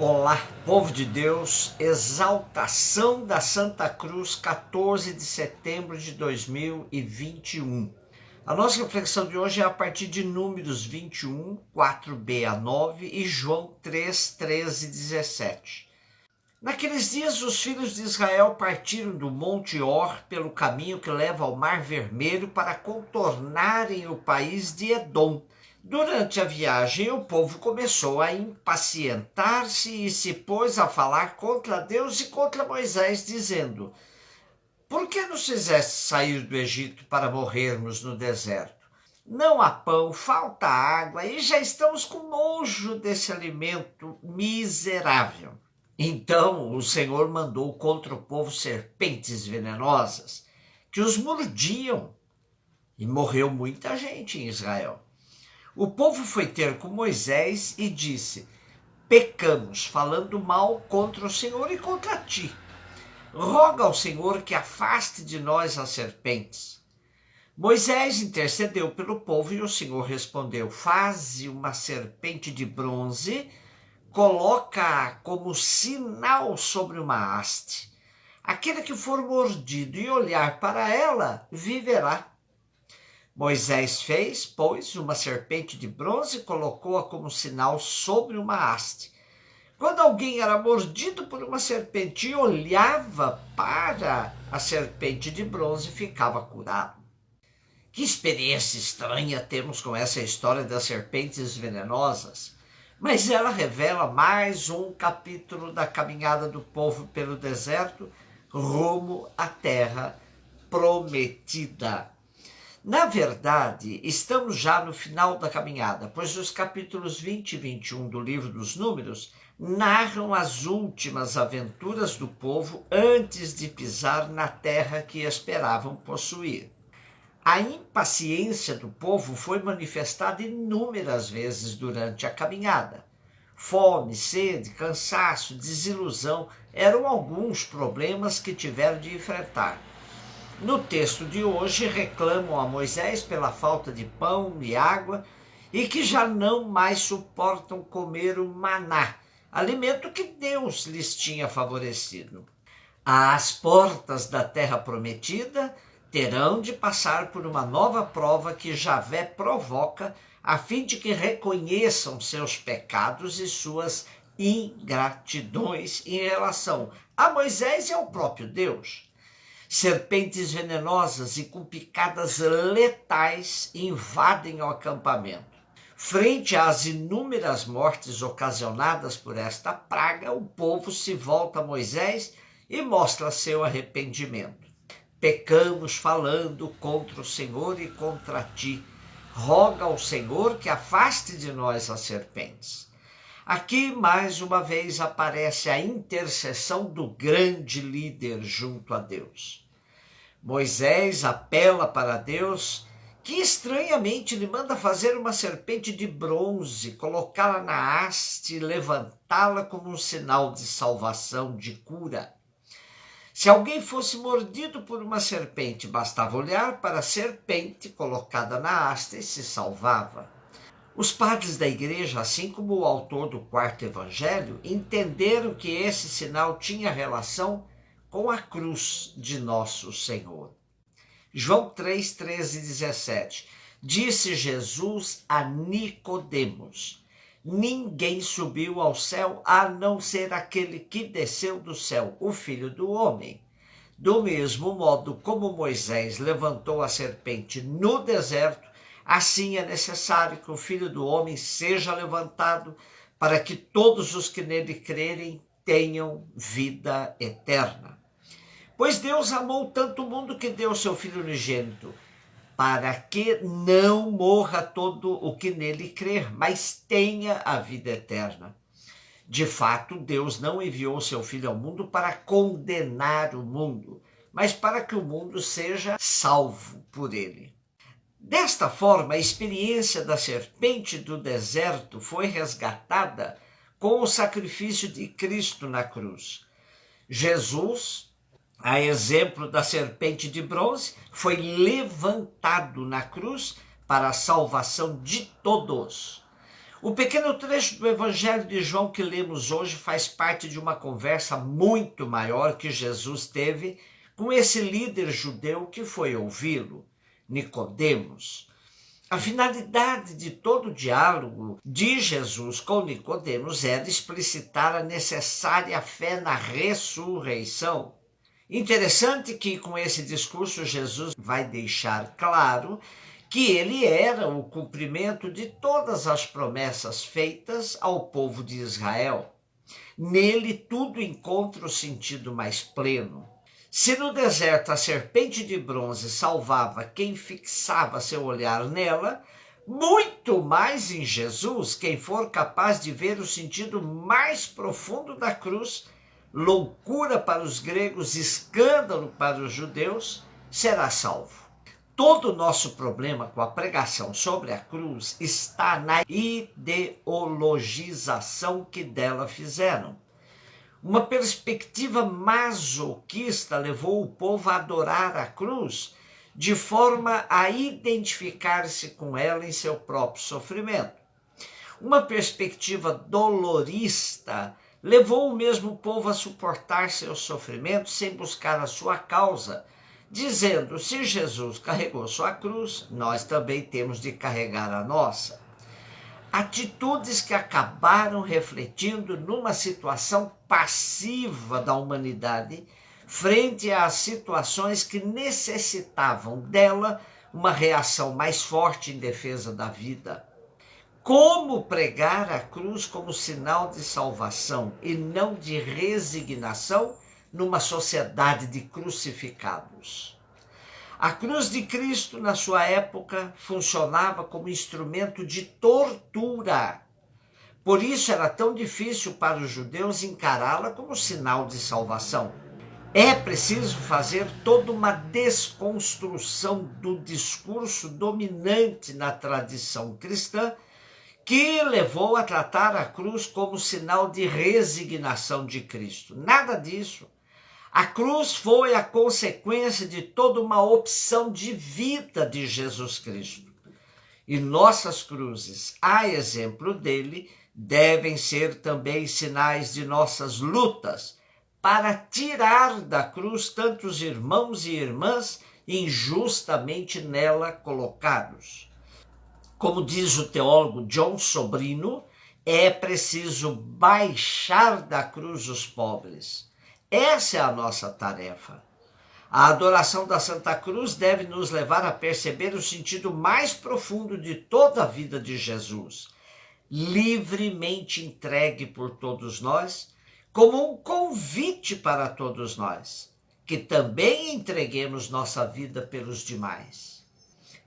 Olá, povo de Deus, exaltação da Santa Cruz, 14 de setembro de 2021. A nossa reflexão de hoje é a partir de Números 21, 4b a 9 e João 3, 13 e 17. Naqueles dias os filhos de Israel partiram do Monte Or pelo caminho que leva ao Mar Vermelho para contornarem o país de Edom. Durante a viagem, o povo começou a impacientar-se e se pôs a falar contra Deus e contra Moisés, dizendo: por que nos fizeste sair do Egito para morrermos no deserto? Não há pão, falta água e já estamos com nojo desse alimento miserável. Então o Senhor mandou contra o povo serpentes venenosas que os mordiam e morreu muita gente em Israel. O povo foi ter com Moisés e disse: pecamos, falando mal contra o Senhor e contra ti. Roga ao Senhor que afaste de nós as serpentes. Moisés intercedeu pelo povo e o Senhor respondeu: faze uma serpente de bronze, coloca-a como sinal sobre uma haste. Aquele que for mordido e olhar para ela, viverá. Moisés fez, pois, uma serpente de bronze e colocou-a como sinal sobre uma haste. Quando alguém era mordido por uma serpente e olhava para a serpente de bronze, ficava curado. Que experiência estranha temos com essa história das serpentes venenosas, mas ela revela mais um capítulo da caminhada do povo pelo deserto rumo à terra prometida. Na verdade, estamos já no final da caminhada, pois os capítulos 20 e 21 do livro dos Números narram as últimas aventuras do povo antes de pisar na terra que esperavam possuir. A impaciência do povo foi manifestada inúmeras vezes durante a caminhada. Fome, sede, cansaço, desilusão eram alguns problemas que tiveram de enfrentar. No texto de hoje, reclamam a Moisés pela falta de pão e água e que já não mais suportam comer o maná, alimento que Deus lhes tinha favorecido. Às portas da terra prometida, terão de passar por uma nova prova que Javé provoca, a fim de que reconheçam seus pecados e suas ingratidões em relação a Moisés e ao próprio Deus. Serpentes venenosas e com picadas letais invadem o acampamento. Frente às inúmeras mortes ocasionadas por esta praga, o povo se volta a Moisés e mostra seu arrependimento. Pecamos falando contra o Senhor e contra ti. Roga ao Senhor que afaste de nós as serpentes. Aqui, mais uma vez, aparece a intercessão do grande líder junto a Deus. Moisés apela para Deus, que estranhamente lhe manda fazer uma serpente de bronze, colocá-la na haste e levantá-la como um sinal de salvação, de cura. Se alguém fosse mordido por uma serpente, bastava olhar para a serpente colocada na haste e se salvava. Os padres da igreja, assim como o autor do quarto evangelho, entenderam que esse sinal tinha relação com a cruz de nosso Senhor. João 3, 13 e 17. Disse Jesus a Nicodemos: ninguém subiu ao céu a não ser aquele que desceu do céu, o Filho do Homem. Do mesmo modo como Moisés levantou a serpente no deserto, assim é necessário que o Filho do Homem seja levantado, para que todos os que nele crerem tenham vida eterna. Pois Deus amou tanto o mundo que deu seu Filho unigênito, para que não morra todo o que nele crer, mas tenha a vida eterna. De fato, Deus não enviou seu Filho ao mundo para condenar o mundo, mas para que o mundo seja salvo por ele. Desta forma, a experiência da serpente do deserto foi resgatada com o sacrifício de Cristo na cruz. Jesus, a exemplo da serpente de bronze, foi levantado na cruz para a salvação de todos. O pequeno trecho do Evangelho de João que lemos hoje faz parte de uma conversa muito maior que Jesus teve com esse líder judeu que foi ouvi-lo, Nicodemos. A finalidade de todo o diálogo de Jesus com Nicodemos era explicitar a necessária fé na ressurreição. Interessante que com esse discurso Jesus vai deixar claro que ele era o cumprimento de todas as promessas feitas ao povo de Israel. Nele tudo encontra o sentido mais pleno. Se no deserto a serpente de bronze salvava quem fixava seu olhar nela, muito mais em Jesus, quem for capaz de ver o sentido mais profundo da cruz, loucura para os gregos, escândalo para os judeus, será salvo. Todo o nosso problema com a pregação sobre a cruz está na ideologização que dela fizeram. Uma perspectiva masoquista levou o povo a adorar a cruz, de forma a identificar-se com ela em seu próprio sofrimento. Uma perspectiva dolorista levou o mesmo povo a suportar seu sofrimento sem buscar a sua causa, dizendo: se Jesus carregou sua cruz, nós também temos de carregar a nossa. Atitudes que acabaram refletindo numa situação passiva da humanidade frente às situações que necessitavam dela uma reação mais forte em defesa da vida. Como pregar a cruz como sinal de salvação e não de resignação numa sociedade de crucificados? A cruz de Cristo, na sua época, funcionava como instrumento de tortura. Por isso era tão difícil para os judeus encará-la como sinal de salvação. É preciso fazer toda uma desconstrução do discurso dominante na tradição cristã, que levou a tratar a cruz como sinal de resignação de Cristo. Nada disso. A cruz foi a consequência de toda uma opção de vida de Jesus Cristo. E nossas cruzes, a exemplo dele, devem ser também sinais de nossas lutas para tirar da cruz tantos irmãos e irmãs injustamente nela colocados. Como diz o teólogo John Sobrino, é preciso baixar da cruz os pobres. Essa é a nossa tarefa. A adoração da Santa Cruz deve nos levar a perceber o sentido mais profundo de toda a vida de Jesus, livremente entregue por todos nós, como um convite para todos nós, que também entreguemos nossa vida pelos demais.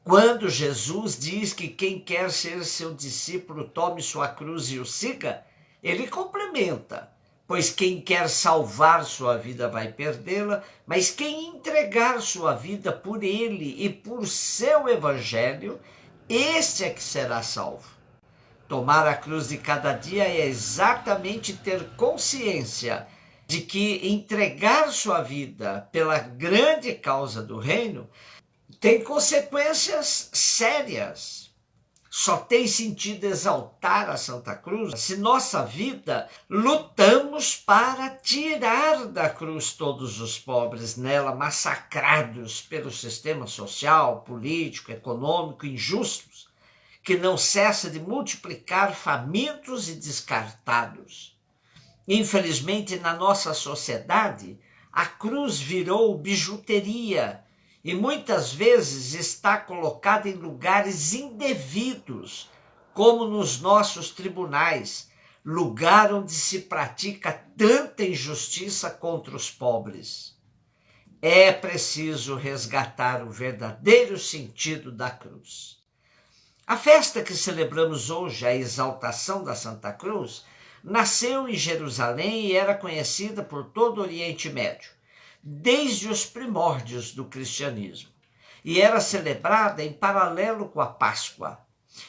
Quando Jesus diz que quem quer ser seu discípulo tome sua cruz e o siga, ele complementa: pois quem quer salvar sua vida vai perdê-la, mas quem entregar sua vida por ele e por seu evangelho, esse é que será salvo. Tomar a cruz de cada dia é exatamente ter consciência de que entregar sua vida pela grande causa do reino tem consequências sérias. Só tem sentido exaltar a Santa Cruz se nossa vida lutamos para tirar da cruz todos os pobres nela massacrados pelo sistema social, político, econômico injustos, que não cessa de multiplicar famintos e descartados. Infelizmente, na nossa sociedade, a cruz virou bijuteria e muitas vezes está colocada em lugares indevidos, como nos nossos tribunais, lugar onde se pratica tanta injustiça contra os pobres. É preciso resgatar o verdadeiro sentido da cruz. A festa que celebramos hoje, a exaltação da Santa Cruz, nasceu em Jerusalém e era conhecida por todo o Oriente Médio, desde os primórdios do cristianismo, e era celebrada em paralelo com a Páscoa.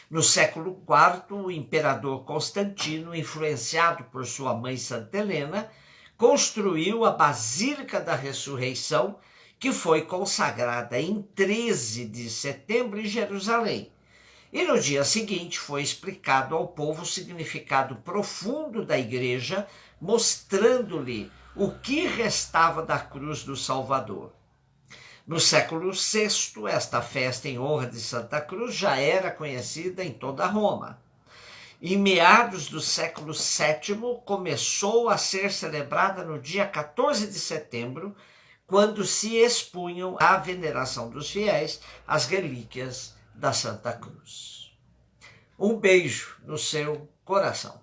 No século IV, o imperador Constantino, influenciado por sua mãe Santa Helena, construiu a Basílica da Ressurreição, que foi consagrada em 13 de setembro em Jerusalém, E no dia seguinte foi explicado ao povo o significado profundo da igreja, mostrando-lhe o que restava da cruz do Salvador. No século VI, esta festa em honra de Santa Cruz já era conhecida em toda Roma. Em meados do século VII, começou a ser celebrada no dia 14 de setembro, quando se expunham à veneração dos fiéis as relíquias da Santa Cruz. Um beijo no seu coração.